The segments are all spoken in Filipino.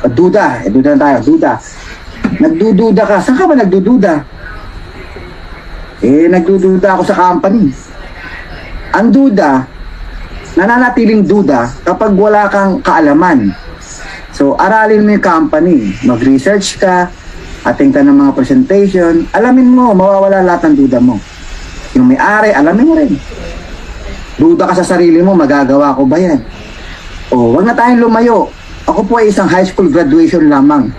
Duda, duda na tayo, duda. Nagdududa ka, saan ka ba nagdududa? Nagdududa ako sa company. Ang duda, nananatiling duda kapag wala kang kaalaman. So, aralin mo yung company, mag-research ka, attend ka ng mga presentation, alamin mo, mawawala lahat ng duda mo. Yung may-ari, alamin mo rin. Duda ka sa sarili mo, magagawa ko ba yan? O, wag na tayong lumayo. Ako po ay isang high school graduation lamang.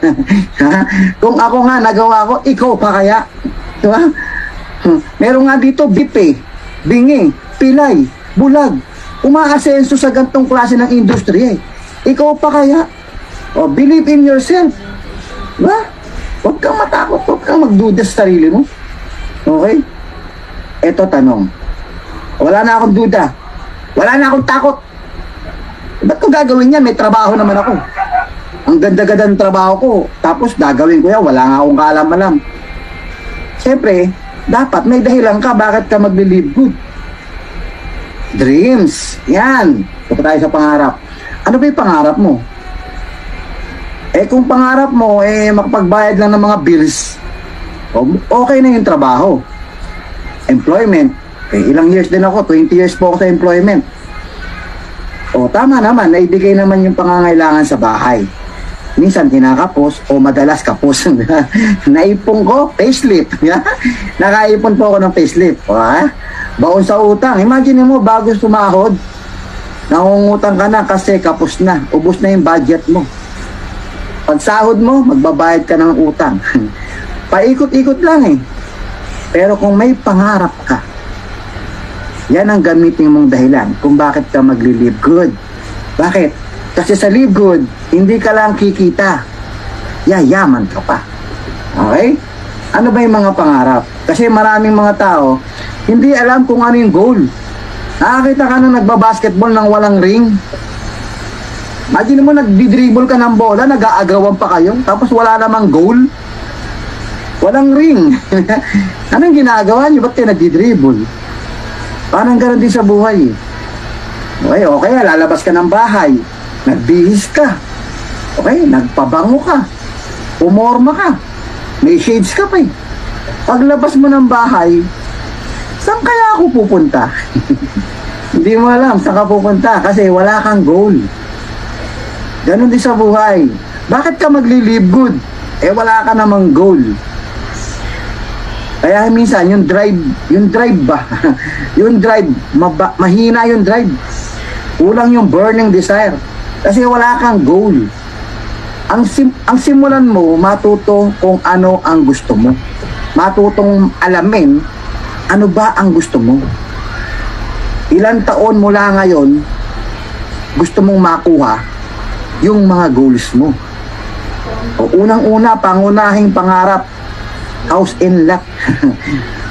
Kung ako nga nagawa ko, ikaw pa kaya? Diba? Meron nga dito, bipe, bingi, pilay, bulag. Umaasenso sa gantong klase ng industry eh. Ikaw pa kaya? O, believe in yourself. Diba? Huwag kang matakot, huwag kang magduda sa sarili mo. Okay? Eto tanong. Wala na akong duda. Wala na akong takot. Ba't ko gagawin yan? May trabaho naman ako. Ang ganda-ganda ng trabaho ko. Tapos gagawin ko yan. Wala nga akong kaalam-alam. Siyempre, dapat may dahilan ka. Bakit ka mag-believe good? Dreams. Yan. Ito tayo sa pangarap. Ano ba yung pangarap mo? Kung pangarap mo, makapagbayad lang ng mga bills, okay na yung trabaho. Employment. Ilang years din ako. 20 years po ako sa employment. Tama naman, naibigay naman yung pangangailangan sa bahay. Minsan kinakapos o madalas kapos. Naipon ko, payslip. Nakaipon po ako ng payslip. Baon sa utang. Imagine mo, bago sumahod, nangungutang ka na kasi kapos na. Ubus na yung budget mo. Pag sahod mo, magbabayad ka ng utang. Paikot-ikot lang eh. Pero kung may pangarap ka, yan ang gamitin mong dahilan kung bakit ka magli-live good. Bakit? Kasi sa live good, hindi ka lang kikita. Yayaman ka pa. Okay? Ano ba yung mga pangarap? Kasi maraming mga tao, hindi alam kung ano yung goal. Nakakita ka na nagbabasketball ng walang ring. Imagine mo, nagdi-dribble ka ng bola, nag-aagawan pa kayo, tapos wala namang goal. Walang ring. Anong ginagawa niyo? Ba't kayo nagdi-dribble? Parang gano'n din sa buhay. Okay, lalabas ka ng bahay. Nagbihis ka. Okay, nagpabango ka. Umorma ka. May shades ka pa eh. Paglabas mo ng bahay, saan kaya ako pupunta? Hindi mo alam saan ka pupunta kasi wala kang goal. Ganon din sa buhay. Bakit ka magli-live good? Wala ka namang goal. Kaya minsan, yung drive ba? Yung drive, mahina yung drive. Kulang yung burning desire. Kasi wala kang goal. Ang simulan mo, matuto kung ano ang gusto mo. Matutong alamin, ano ba ang gusto mo. Ilang taon mula ngayon, gusto mong makuha yung mga goals mo. Unang-una, pangunahing pangarap, house and lot.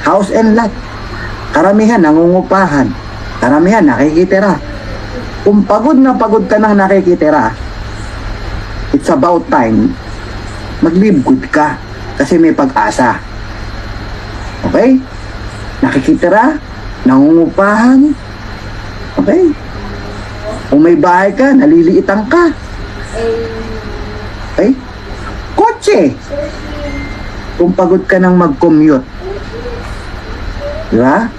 House and lot. Karamihan nangungupahan. Karamihan nakikitira. Kung pagod na pagod ka nang nakikitira, it's about time mag-live good ka kasi may pag-asa. Okay? Nakikitira, nangungupahan. Okay? Kung may bahay ka, naliliitan ka. Okay? Kotse. Kung pagod ka nang mag-commute. Diba?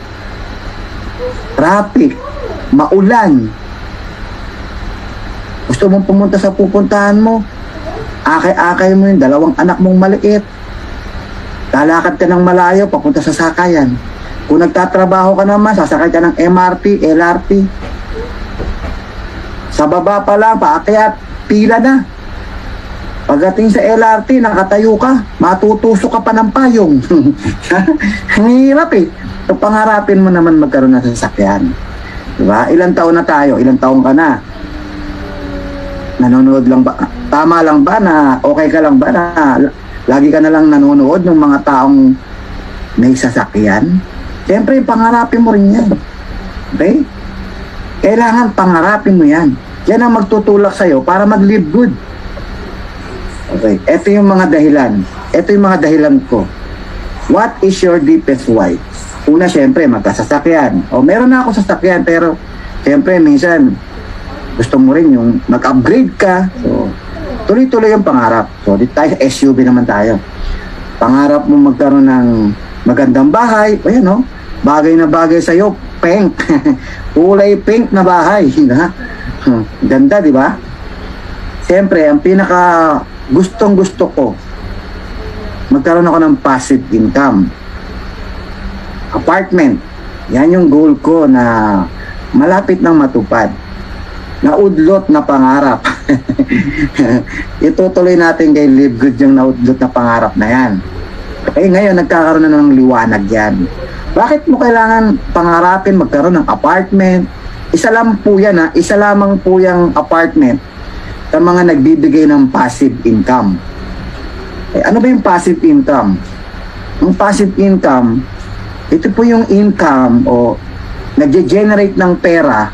Traffic. Maulan. Gusto mong pumunta sa pupuntahan mo. Akay-akay mo yung dalawang anak mong maliit. Lalakad ka ng malayo, papunta sa sakayan. Kung nagtatrabaho ka naman, sasakay ka ng MRT, LRT. Sa baba pa lang, paakyat, pila na. Pagdating sa LRT, nakatayo ka, matutusok ka pa ng payong. Ang hirap eh. So, pangarapin mo naman magkaroon ng sasakyan. Diba? Ilang taon na tayo? Ilang taon ka na? Nanonood lang ba? Tama lang ba na okay ka lang ba na lagi ka na lang nanonood ng mga taong may sasakyan? Siyempre, pangarapin mo rin yan. Okay? Kailangan pangarapin mo yan. Yan ang magtutulak sa'yo para mag-live good. Okay, ito yung mga dahilan. Ito yung mga dahilan ko. What is your deepest why? Una, syempre, magkasasakyan. Meron na ako sasakyan, pero syempre, minsan, gusto mo rin yung mag-upgrade ka. So, Tuloy-tuloy yung pangarap. So, dito tayo sa SUV naman tayo. Pangarap mo magkaroon ng magandang bahay. O yan, no? Bagay na bagay sa'yo. Pink. Kulay pink na bahay. Ganda, di ba? Siyempre, ang pinaka gustong-gusto ko, magkaroon ako ng passive income. Apartment. Yan yung goal ko na malapit nang matupad. Naudlot na pangarap. Itutuloy natin kay Live Good yung naudlot na pangarap na yan. Okay, ngayon nagkakaroon na ng liwanag yan. Bakit mo kailangan pangarapin magkaroon ng apartment? Isa lang po yan ha, isa lamang po yung apartment sa mga nagbibigay ng passive income. Eh, ano ba yung passive income? Ang passive income, ito po yung income o nagge-generate ng pera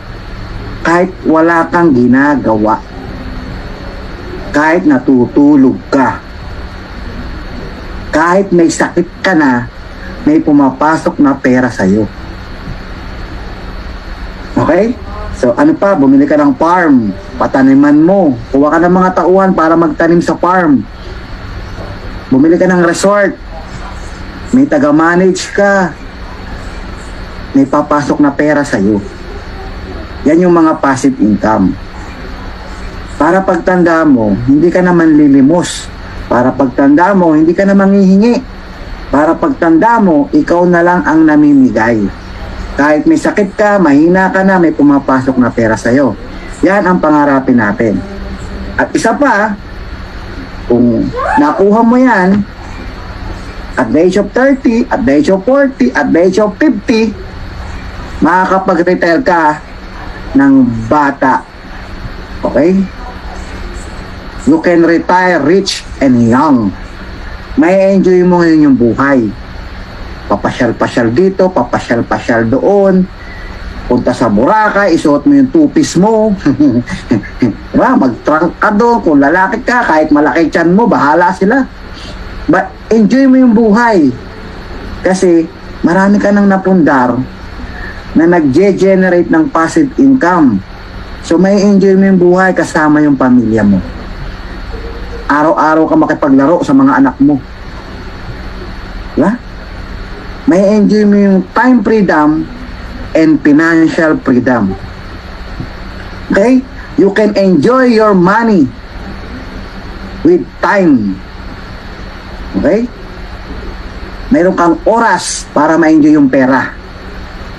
kahit wala kang ginagawa. Kahit natutulog ka. Kahit may sakit ka na, may pumapasok na pera sa'yo. Okay? So ano pa, bumili ka ng farm, pataniman mo, kuha ka ng mga tauhan para magtanim sa farm. Bumili ka ng resort, may taga-manage ka, may papasok na pera sa'yo. Yan yung mga passive income. Para pagtanda mo, hindi ka naman lilimos. Para pagtanda mo, hindi ka naman hihingi. Para pagtanda mo, ikaw na lang ang namimigay. Kahit may sakit ka, mahina ka na, may pumapasok na pera sa'yo. Yan ang pangarapin natin. At isa pa, kung nakuha mo yan, at the age of 30, at the age of 40, at the age of 50, makakapag-retire ka ng bata. Okay? You can retire rich and young. May enjoy mo ngayon yung buhay. Papasyal-pasyal dito, papasyal-pasyal doon. Punta sa Boracay, isuot mo yung two-piece mo. Diba? Mag-trunk ka doon. Kung lalaki ka, kahit malaki tiyan mo, bahala sila. But enjoy mo yung buhay. Kasi marami ka nang napundar na nag-generate ng passive income. So may enjoy mo yung buhay kasama yung pamilya mo. Araw-araw ka makipaglaro sa mga anak mo. Diba? May enjoy mo yung time freedom and financial freedom. Okay? You can enjoy your money with time. Okay? Mayroon kang oras para ma-enjoy yung pera.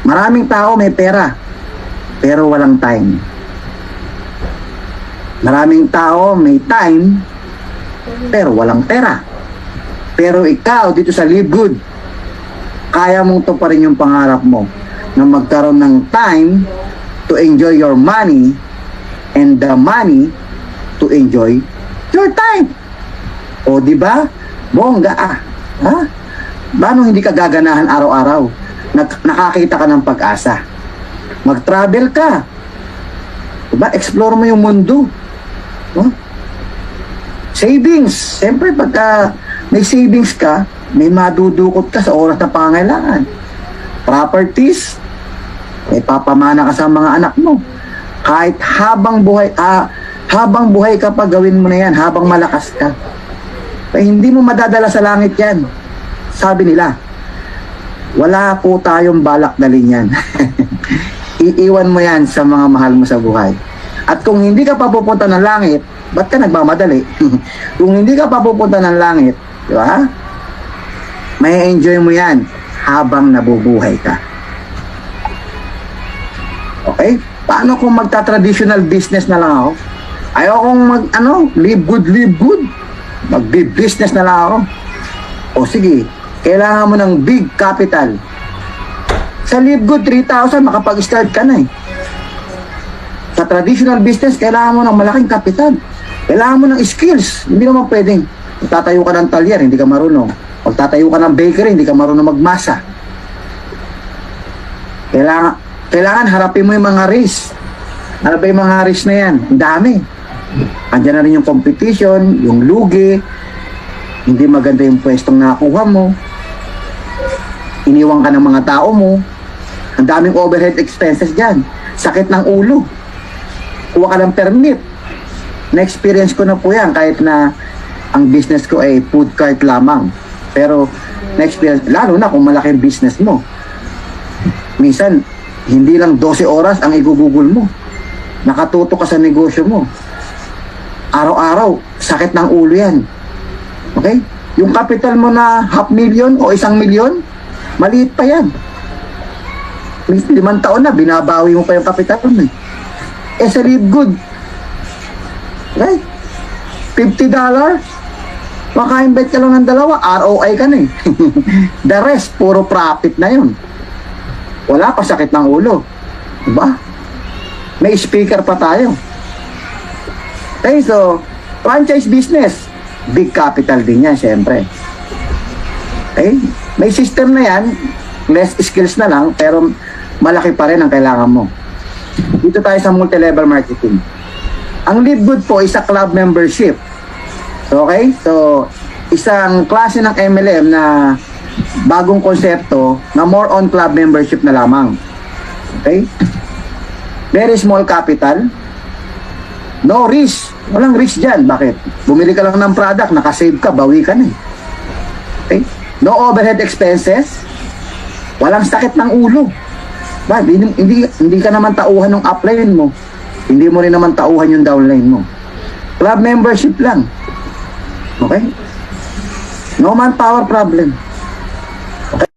Maraming tao may pera, pero walang time. Maraming tao may time, pero walang pera. Pero ikaw, dito sa Live Good, kaya mong tuparin yung pangarap mo na magkaroon ng time to enjoy your money and the money to enjoy your time. O, di ba? Bongga ah. Ha? Paano hindi ka gaganahan araw-araw? Nakakita ka ng pag-asa. Mag-travel ka. Diba? Explore mo yung mundo. Huh? Savings. Siyempre, pagka may savings ka, may madudukot ka sa oras na pangailangan. Properties, may papamana ka sa mga anak mo. Kahit habang buhay ka pa, gawin mo na yan. Habang malakas ka. Hindi mo madadala sa langit yan. Sabi nila, wala po tayong balak dalhin yan. Iiwan mo yan sa mga mahal mo sa buhay. At kung hindi ka pa pupunta ng langit, ba't ka nagmamadali? Kung hindi ka pa pupunta ng langit, di ba? May enjoy mo yan habang nabubuhay ka. Okay? Paano kung magta-traditional business na lang ako? Ayaw kong live good. Mag-business na lang ako. O sige, kailangan mo ng big capital. Sa Live Good, 3,000, makapag-start ka na eh. Sa traditional business, kailangan mo ng malaking capital. Kailangan mo ng skills. Hindi naman pwedeng magtatayo ka ng talyer, hindi ka marunong. Magtatayo ka ng bakery, hindi ka marunong magmasa. Kailangan harapin mo yung mga risk. Ano ba yung mga risk na yan? Ang dami. Andiyan na rin yung competition, yung lugi, hindi maganda yung pwestong nakuha mo, iniwan ka ng mga tao mo, ang daming overhead expenses dyan, sakit ng ulo, kuha ka ng permit, Na-experience ko na po yan kahit na ang business ko ay food cart lamang. Pero na-experience, lalo na kung malaking business mo. Minsan, hindi lang 12 oras ang igugugol mo. Nakatuto ka sa negosyo mo. Araw-araw, sakit ng ulo yan. Okay? Yung capital mo na 500,000 o 1,000,000, maliit pa yan. 5 taon na, binabawi mo pa yung capital mo. Eh, sa live good. Right? $50, maka-invite ka lang ng 2, ROI ka na eh. The rest, puro profit na yun. Wala pa sakit ng ulo. Diba? May speaker pa tayo. Okay, so, franchise business, big capital din yan, syempre. Okay? May system na yan, less skills na lang, pero malaki pa rin ang kailangan mo. Dito tayo sa multi-level marketing. Ang Live Good po is a club membership. Okay? So, isang klase ng MLM na bagong konsepto na more on club membership na lamang. Okay? Very small capital. No risk. Walang risk dyan. Bakit? Bumili ka lang ng product, nakasave ka, bawi ka na eh. Okay? No overhead expenses. Walang sakit ng ulo. Ba, hindi ka naman tauhan ng upline mo. Hindi mo rin naman tauhan yung downline mo. Club membership lang. Okay? No manpower problem.